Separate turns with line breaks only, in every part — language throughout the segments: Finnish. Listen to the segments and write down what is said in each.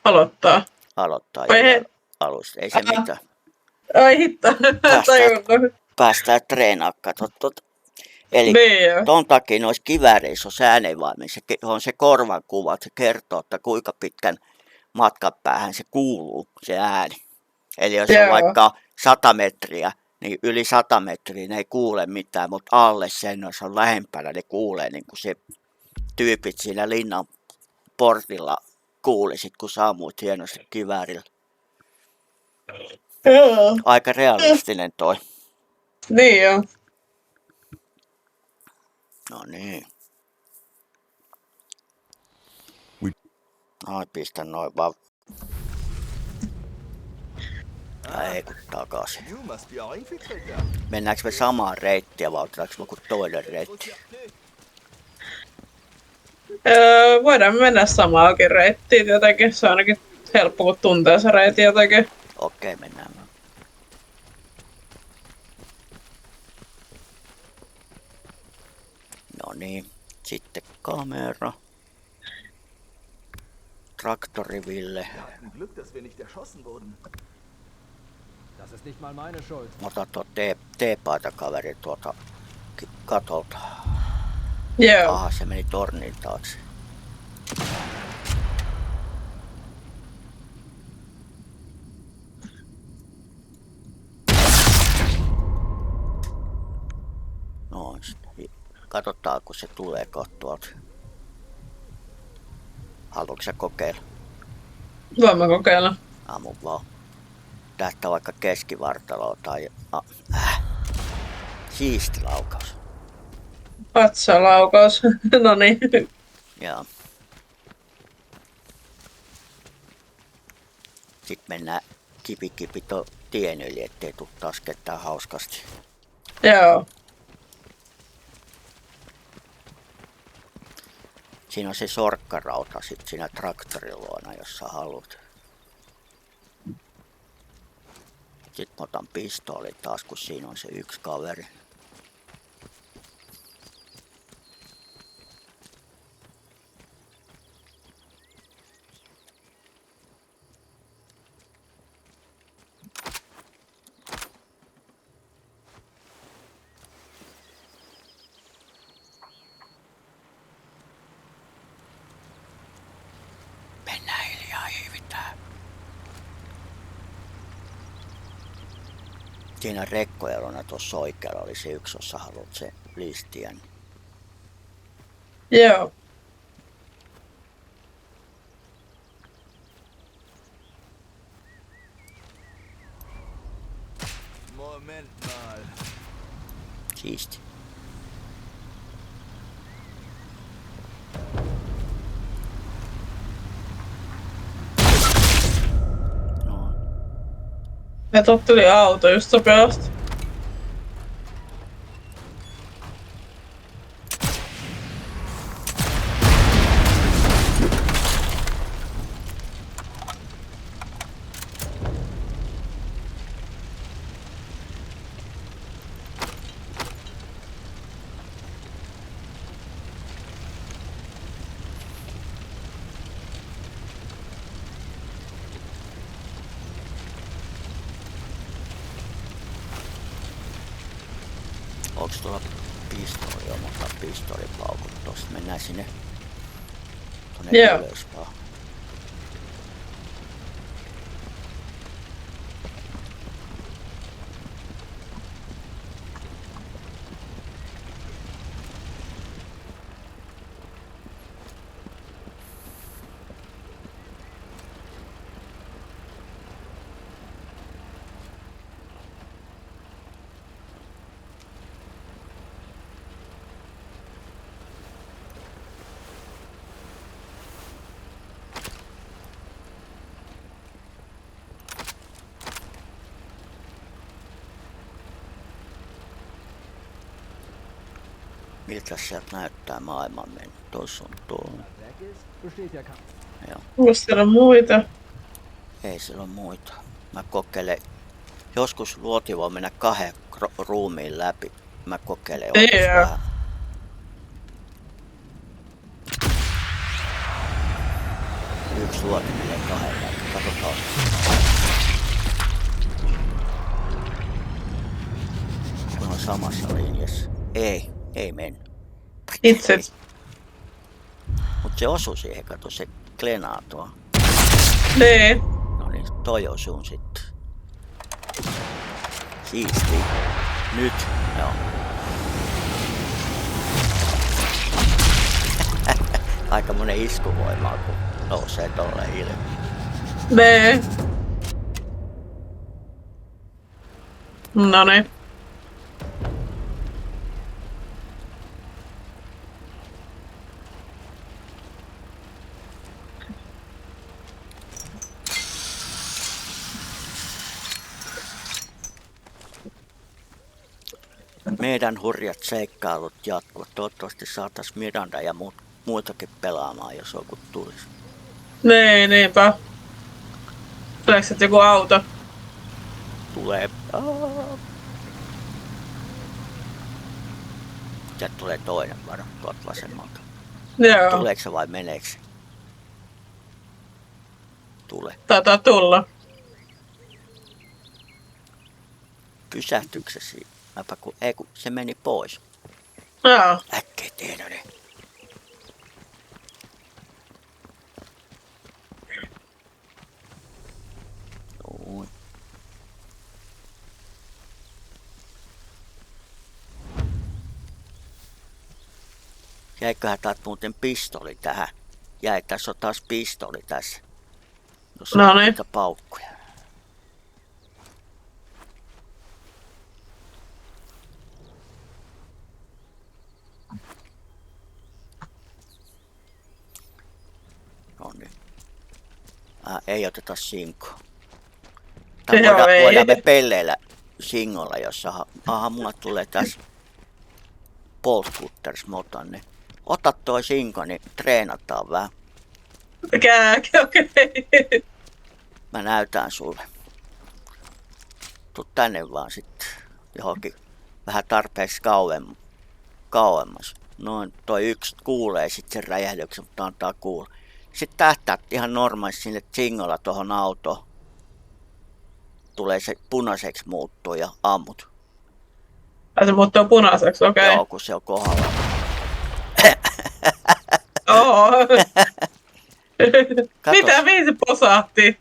aloittaa.
Aloittaa
Vai
jälleen alusta. Ei se mitään.
Ai hitto, tajunnut.
Päästään treenaamaan, katsot. Eli
Niin
ton takia noissa kivääreissä on äänenvaimen. Se on se korvan kuva, se kertoo, että kuinka pitkän matkan päähän se kuuluu, se ääni. Eli jos on vaikka 100 metriä, niin yli 100 metriä ne ei kuule mitään, mutta alle sen, jos on lähempänä, ne kuulee niin kuin se tyypit siinä linnan portilla kuulisit, kun saamuit hienosti kiväärillä.
Joo.
Aika realistinen toi.
Niin joo.
No niin. Noin pistän noin vaan. Ei kun takaisin. Mennäänkö me samaan reittiä vai otetaanko joku toinen reitti?
Voidaan mennä samaakin reittiin jotenkin. Se on ainakin helppo, kun tuntee se reitti jotenkin.
Okei, mennään. No niin, sitten kamera. Traktoriville. Mä otan tuon T-paitakaveri tuolta katolta.
Joo.
Aha, se meni tornin taakse. No, katsotaan kun se tulee tuolta. Haluatko sä kokeilla?
Voimme kokeilla.
Ammu vaan. Tästä vaikka keskivartaloa tai... Siisti laukaus.
Patsalaukaus. No niin.
Joo. Sitten mennään kipi tien yli, ettei tuu taas ketään hauskasti.
Joo.
Siinä on se sorkkarauta sit siinä traktorin luona, jos sä haluat. Sitten mä otan pistoolin taas, kun siinä on se yksi kaveri. Mennään hiljaa, hiivitään. Siinä rekkoelona tuossa oikealla oli se yksi, jos sä haluat se listien.
Joo.
Moment mal.
Siisti. No.
Ja tot tuli auto just sopeasti.
Onks tuolla pistooli? Joo, mä otan pistoolipaukut tosta. Mennään sinne tonne ylös vaan. Miltä sieltä näyttää maailman mennä? Tuossa on tuo. Joo.
Onko siellä muita?
Ei siellä ole muita. Mä kokeilen. Joskus luoti voi mennä 2 ruumiin läpi. Mä kokeilen vähän. Yksi suoti menee kahdella. Katsotaan. Kun on samassa linjassa. Ei mennyt.
Itse.
Mut se osui siihen, kato se klenaa tuo.
Niin.
No niin, toi osuu sitten. Siisti. Nyt, joo. Aika monen iskuvoimaa, kun nousee tolleen ilmi.
Niin. Noniin.
Meidän hurjat seikkailut jatkuvat. Toivottavasti saatais Miranda ja muitakin pelaamaan, jos joku tulisi.
Niin, niinpä. Tuleeko sitten joku auto?
Tulee. Sieltä tulee toinen varo tuolta vasemmalta.
Joo.
Tuleeko se vai meneekö se? Tule.
Taitaa tulla.
Pysähtyykö se siinä? Ei kun se meni pois.
Joo.
Äkkiä tehdä ne. Noin. Jäiköhän taas muuten pistoli tähän? Jäi, tässä on taas pistoli tässä. Jos on
Noniin.
niitä paukkuja. Noniin. Ei oteta sinkoa. Tai
Joo, ei.
voidaan me pelleillä singolla, jossa mulla tulee tässä Bolt Cutters, mä otan ne. Ota toi sinko, niin treenataan vähän.
Okei.
Mä näytän sulle. Tuu tänne vaan sitten johonkin vähän tarpeeksi kauemmas. Noin toi yksi kuulee sitten sen räjähdyksen, mutta antaa kuulla. Sitten tähtäät ihan normaalisti sinne singolla tohon autoon. Tulee se punaiseksi muuttuu ja ammut.
Ai se muuttuu punaiseksi, okei.
Joo, kun se on kohdalla.
Oho.
Katos.
Mitä, mihin se posahti?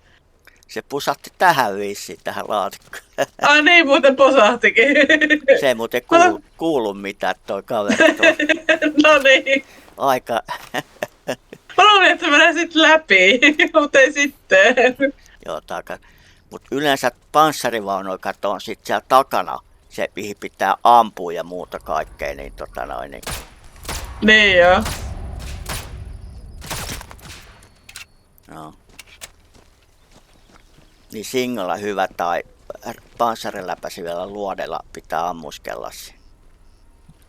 Se pusatti tähän vissiin, tähän laatikkoon.
Ai niin, muuten posahtikin.
Se ei muuten kuulu mitään toi kaveri tuo.
No niin.
Aika.
Mä luulin, että se menee sitten läpi, mutta ei sitten.
Joo, mutta yleensä panssarivaunuja katoon sit siellä takana. Se mihin pitää ampua ja muuta kaikkea, niin niin.
Niin joo.
No. Niin singolla hyvä tai panssariläpäisivillä luodella pitää ammuskella se.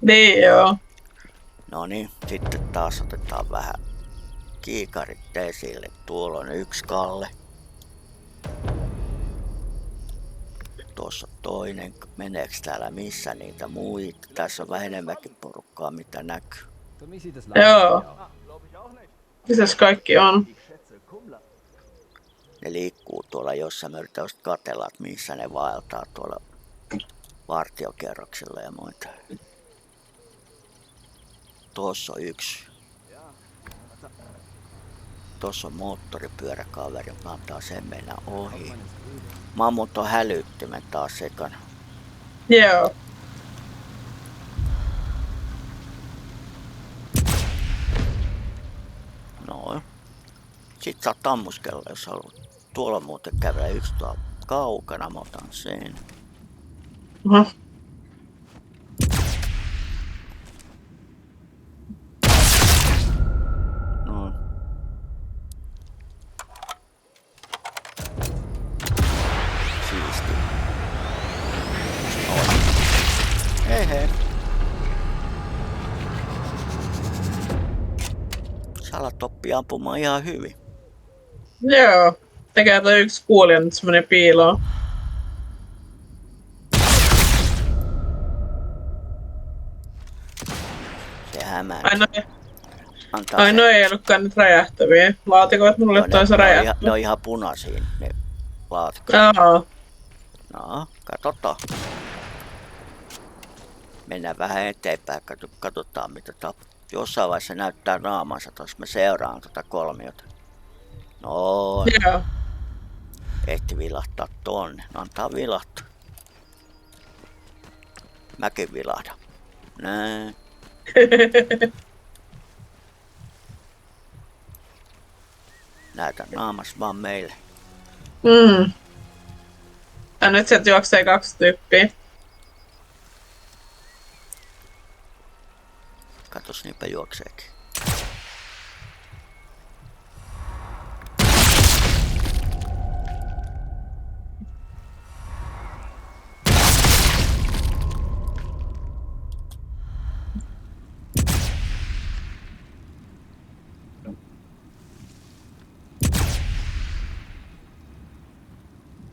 Niin joo.
No niin, sitten taas otetaan vähän kiikarit esille. Tuolla on yksi Kalle. Tuossa on toinen. Meneekö täällä missä niitä muita? Tässä on vähän enemmänkin porukkaa mitä näkyy.
Joo. Mitäs kaikki on?
Ne liikkuu tuolla jossain. Mä yritän just katsella, että missä ne vaeltaa tuolla vartiokerroksilla ja muita. Tuossa on yksi. Tuossa on moottoripyöräkaveri, joka antaa sen mennä ohi. Mammut on hälyttimen taas sekana.
Joo.
No. Sit saat ammuskella, jos haluat. Tuolla muuten kävelee yksi tuolla kaukana, mä otan sen. No. Siisti. Noin. Hei hei. Sä alat oppia ampumaan ihan hyvin.
Joo. Tekee toi yksi kuoli ja nyt se menee piiloon.
Se hämää.
Ai no,
antaa
Ai
se.
no ei ollutkaan nyt räjähtäviä. Laatikoit mulle
No,
toisa räjähtävä.
ne on ihan punaisia, ne laatikot.
Joo.
No, katsotaan. Mennään vähän eteenpäin, katsotaan mitä tapahtuu. Jossain vaiheessa näyttää naamansa, tuossa mä seuraan tuota kolmiota. No,
Joo.
ehti vilahtaa tonne. No, antaa vilahtaa. Mäkin vilahdan. Näin. Näytän naamas vaan meille.
Ja nyt sieltä juoksee 2 tyyppiä.
Katos, niinpä juokseekin.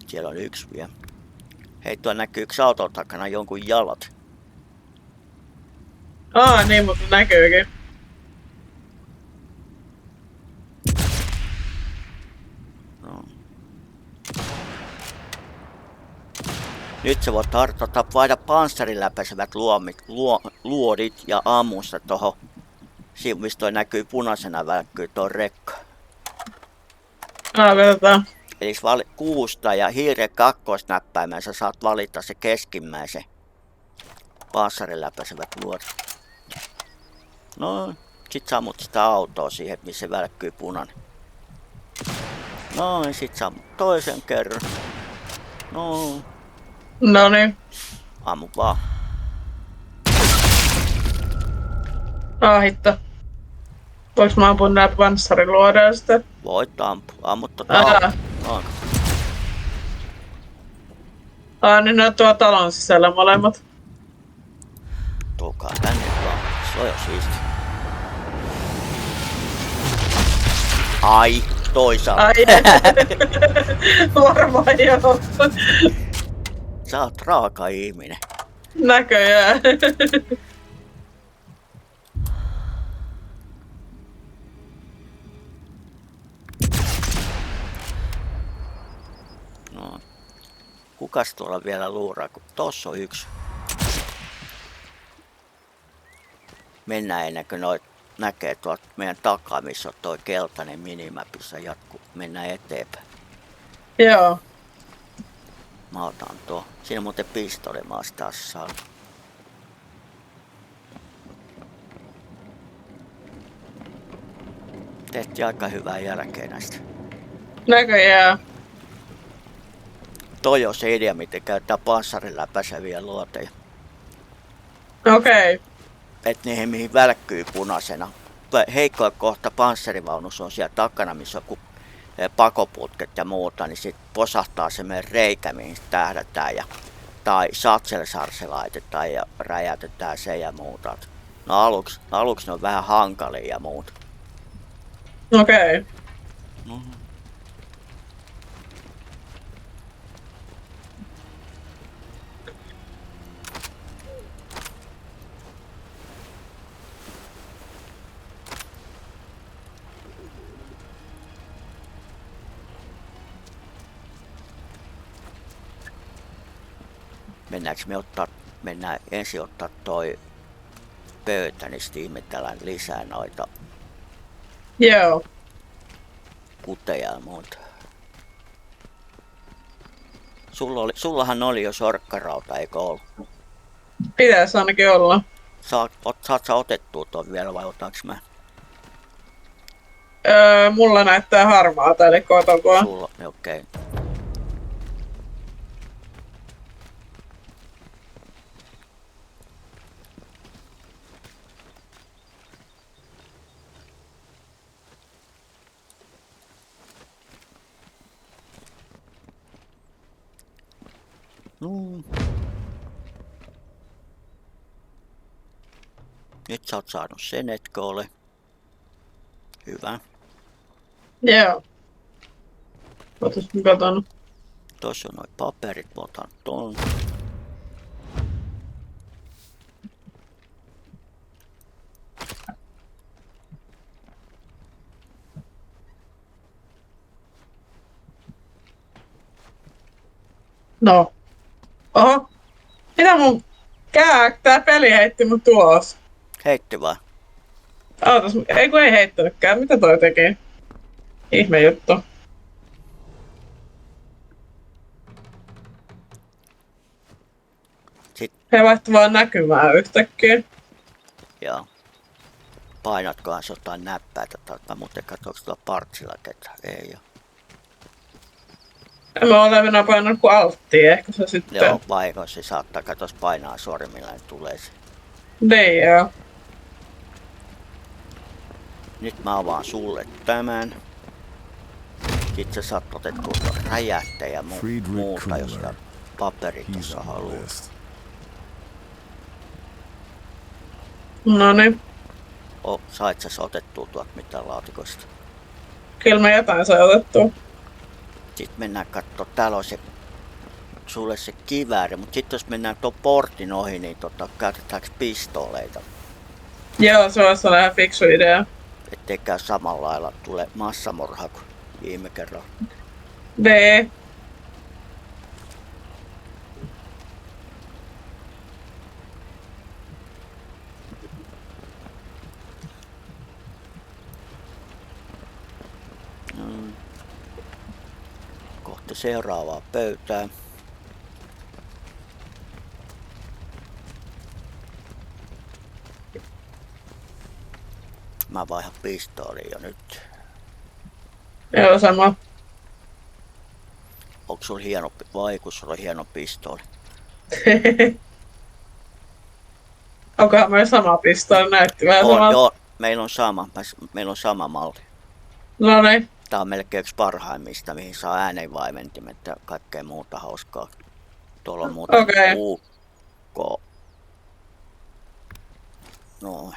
Siellä on yksi vielä. Hei, tuolla näkyy yksi auton takana jonkun jalat.
Niin, mutta näkyykin.
No. Nyt sä voit vaihda panssariläpäisevät luodit ja ammusta tohon. Siinä mistä toi näkyy punaisena välkkyy tuo rekka.
Katsotaan.
Eli kuusta ja hiiren kakkosnäppäimeen sä saat valita se keskimmäisen panssariläpäisevät luodit. No, sit sammut sitä autoa siihen, missä välkkyy punainen. No, ja sit sammut toisen kerran. No,
Noniin.
ammu vaan.
Hitto. Voinko mä ampua nää panssariluodeja sitten?
Voit ammut
Niin ne on tuolla talon sisällä molemmat.
Tulkaa tänne vaan. Se on jo siisti. Ai, toisaalta.
Ai varmaan joo.
Sä oot raaka ihminen.
Näköjään.
No. Kukas tuolla vielä luuraa, kun tossa on yksi. Mennään ennen kuin noit näkee tuolta meidän takaa, missä on toi keltainen minimapissa jatkuu. Mennään eteenpäin.
Joo.
Mä otan tuo. Siinä muuten pistoli mä oon taas saanut. Tehtiin aika hyvää jälkeä näistä.
Näköjään.
Toi on se idea, miten käyttää panssariläpäiseviä luoteja.
Okei.
Et niihin mihin välkkyy punaisena. Heikkoa kohta panssarivaunussa on siellä takana, missä on pakoputket ja muuta, niin sit posahtaa semmoinen reikä, mihin tähdätään ja tai satselsarse laitetaan ja räjäytetään se ja muuta. No aluksi ne on vähän hankalia ja muuta.
Okei.
Mennään ensin ottaa toi pöytä, niin sitten ihmetellään lisää noita
Joo.
kuteja ja muuta. Sullahan oli jo sorkkarauta, eikö ollut?
Pitäis ainakin olla.
Saat sä otettua ton vielä vai otanks mä?
Mulla näyttää harmaata, eli kotokoa.
Sulla, okei. No. Nyt sä oot saanut sen, etkö ole? Hyvä.
Joo. Ootas mä katon.
Tuossa on noin paperit, mä otan ton.
No. Oho. Mitä mun tää peli heitti mun tulos?
Heitti vaan.
Ootas, ei kun ei heittänytkään. Mitä toi teki? Ihme juttu.
Sitten,
He vaihtu vaan näkymään yhtäkkiä.
joo. Painatkohan se jotain näppäitä, tai mä muuten katsoinko tuolla partsilla ketään? Ei oo.
En mä ole enää painanut kuin alttia, ehkä se sitten.
Joo, vaikoissa se saattaa katos painaa sormilla, niin tulee se.
Niin joo.
Nyt mä avaan sulle tämän. Sitten sä saat otettua tuon räjähteen ja
Friedrich
muuta, jos
Kuhler.
sä paperi
He's
tuossa
on the
haluat.
list.
Noniin.
Sait sä otettua tuolta mitään laatikosta?
Kyllä me jotain sai otettua.
Sitten mennään kattoo, täällä on se, sulle se kivääri, mutta sitten jos mennään tuon portin ohi, niin käytetäänkö pistooleita?
Joo, se olisi ihan fiksu idea.
Ettei käy samalla lailla tule massamorha kuin viime kerralla.
D.
Kohti seuraavaa pöytää. Mä vaihan pistooliin jo nyt.
Joo, sama.
Onko sulla hieno, vai kun sulla on hieno pistooli?
Onkohan meillä sama pistooli? Näytti vähän
On,
samalta.
joo, meillä on sama malli.
No niin.
Tää on melkein yksi parhaimmista, mihin saa äänenvaimentimet ja kaikkea muuta hauskaa. Tuolla on muuten
Okei.
ukko. No,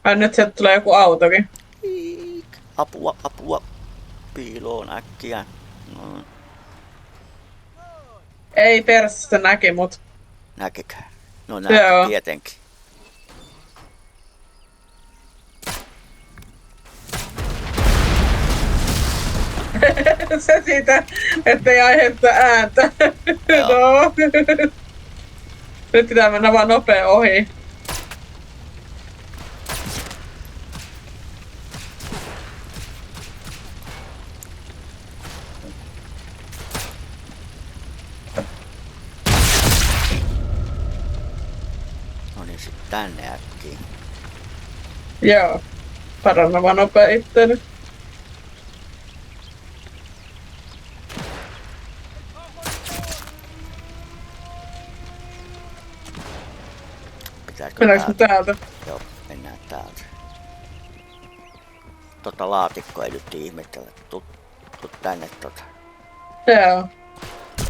Ai nyt sieltä tulee joku autokin.
apua. Piiloon äkkiä. No,
Ei persestä näki mut.
näkikö? No
Joo.
näkö tietenkin.
Se siitä, ettei aiheuteta ääntä.
Joo.
No. Nyt pitää mennä vaan nopea ohi.
No niin, sit tänne äkkiä.
Joo. Paranna vaan nopea itteeni.
Pitääkö
Mennäänkö me täältä?
Joo, mennään täältä. Tota laatikkoa ei nyt ihmetellä. Tuu tänne tota.
Joo.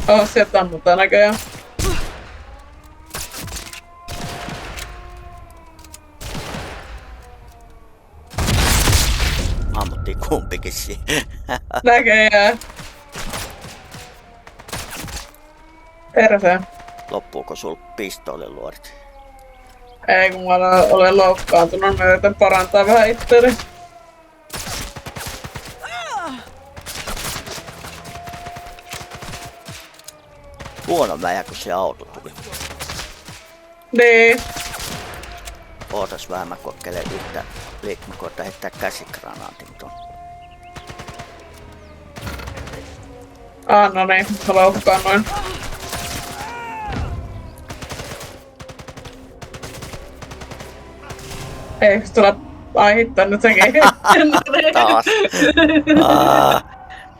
Oh, sieltä ammutaan näköjään.
Ammuttiin kumpikin siihen.
Näköjään. Perse.
Loppuuko sul pistooliluodit?
Ei kun mä olen loukkaantunut, mä yritän parantaa vähän itteeni.
Huono mäjä, kun se auto tuli.
Niin.
Ootas vähän, mä kokeilen yhtä liikmakoita heittää käsikranaatin ton.
No niin, mä loukkaannuin. Eikö tulla hittanut sekin?
Taas.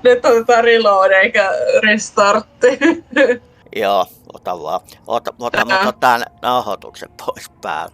Nyt otetaan reload eikä restartti.
Joo, ota vaan. Ota tän nauhoituksen pois päältä.